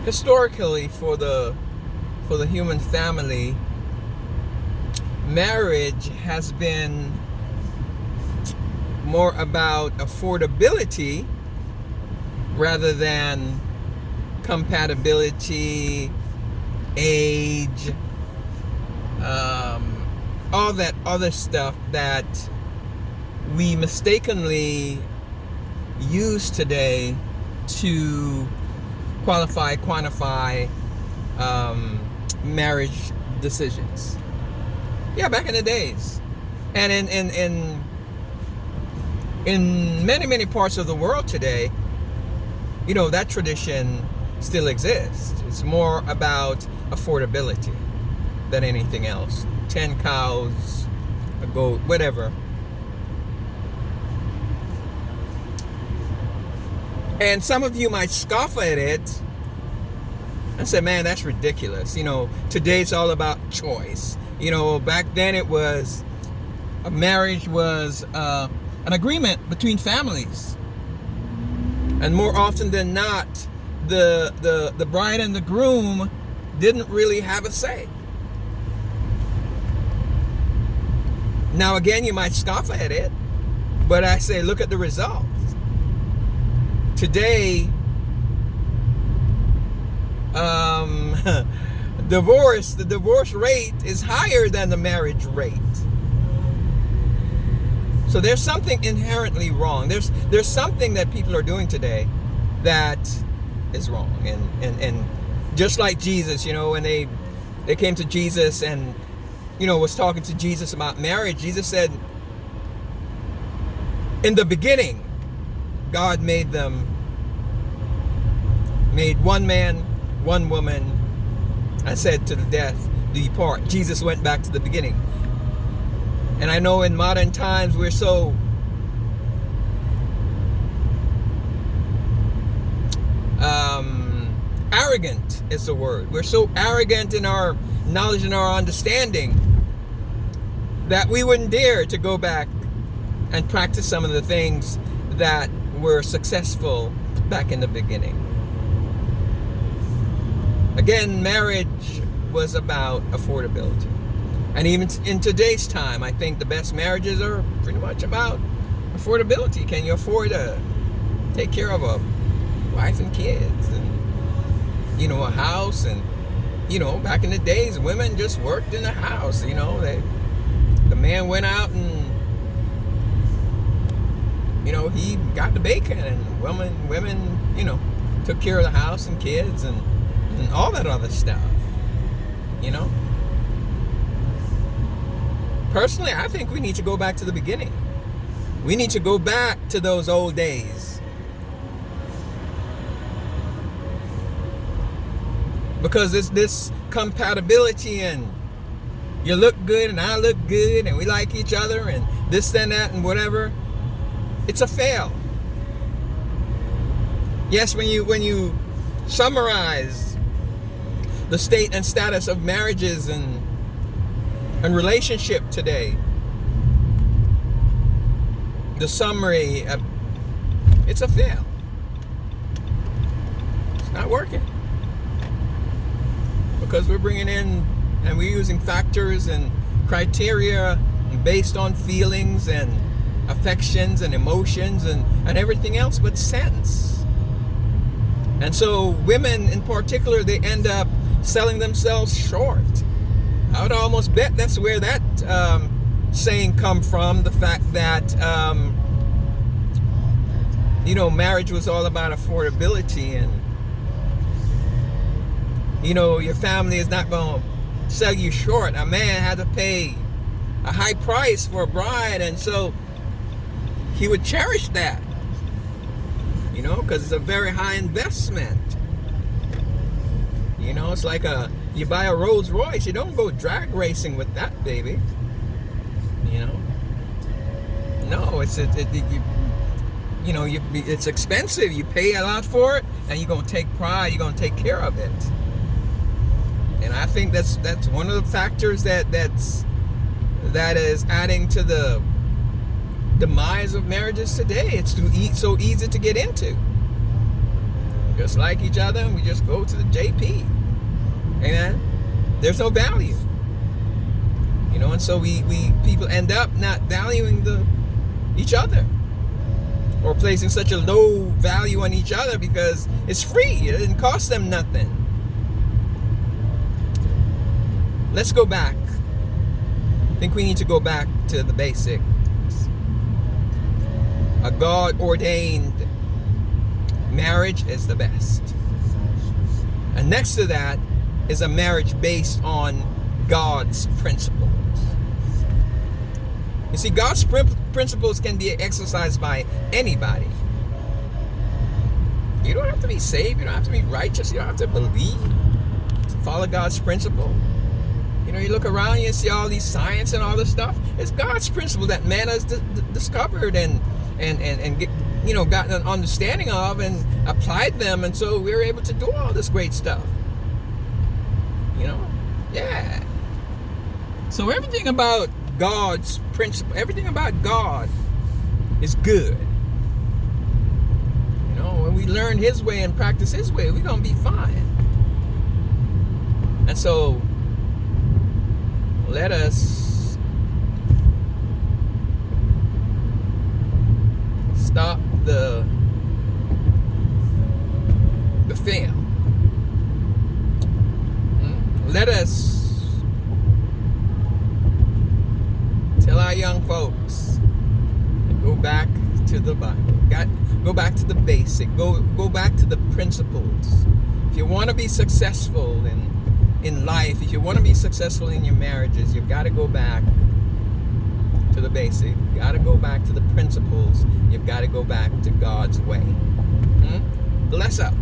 historically for the human family, marriage has been more about affordability rather than compatibility, age, all that other stuff that we mistakenly use today to quantify marriage decisions. Yeah, back in the days, and in many parts of the world today, that tradition still exists. It's more about affordability than anything else. 10 cows, a goat, whatever. And some of you might scoff at it and say, man, that's ridiculous. Today it's all about choice. Back then it was, a marriage was an agreement between families. And more often than not, the bride and the groom didn't really have a say. Now again, you might scoff at it, but I say, look at the results. Today, the divorce rate is higher than the marriage rate. So there's something inherently wrong. There's something that people are doing today that is wrong. And just like Jesus, when they came to Jesus and was talking to Jesus about marriage, Jesus said, in the beginning, God made one man, one woman, and said to the death, depart. Jesus went back to the beginning. And I know in modern times we're so arrogant is the word. We're so arrogant in our knowledge and our understanding that we wouldn't dare to go back and practice some of the things that were successful back in the beginning. Again, marriage was about affordability. And even in today's time, I think the best marriages are pretty much about affordability. Can you afford to take care of a wife and kids and, a house? And, back in the days, women just worked in the house. The man went out and, he got the bacon, and women, took care of the house and kids and all that other stuff, Personally, I think we need to go back to the beginning. We need to go back to those old days. Because this compatibility and you look good and I look good and we like each other and this and that and whatever, it's a fail. Yes, when you summarize the state and status of marriages and relationship today, the summary, it's a fail. It's not working. Because we're bringing in and we're using factors and criteria based on feelings and affections and emotions and everything else but sense. And so women in particular, they end up selling themselves short. I would almost bet that's where that saying come from, the fact that marriage was all about affordability, and your family is not going to sell you short. A man had to pay a high price for a bride, and so he would cherish that, because it's a very high investment. It's like you buy a Rolls Royce, you don't go drag racing with that baby. No, it's expensive. You pay a lot for it, and you're gonna take pride. You're gonna take care of it. And I think that's one of the factors that is adding to the demise of marriages today. It's so easy to get into. just like each other, and we just go to the JP. Amen. There's no value. And so we people end up not valuing each other, or placing such a low value on each other because it's free. It didn't cost them nothing. Let's go back. I think we need to go back to the basics. A God-ordained marriage is the best. And next to that is a marriage based on God's principles. You see, God's principles can be exercised by anybody. You don't have to be saved. You don't have to be righteous. You don't have to believe to follow God's principle. You look around and you see all these science and all this stuff. It's God's principle that man has discovered and get, gotten an understanding of and applied them, and so we're able to do all this great stuff. Yeah. So everything about God's principle, everything about God is good. When we learn His way and practice His way, we're going to be fine. And so let us stop the fail. Let us tell our young folks to go back to the Bible. Go back to the basic. Go back to the principles. If you want to be successful in life, if you want to be successful in your marriages, you've got to go back to the basic. You've got to go back to the principles. You've got to go back to God's way. Bless up.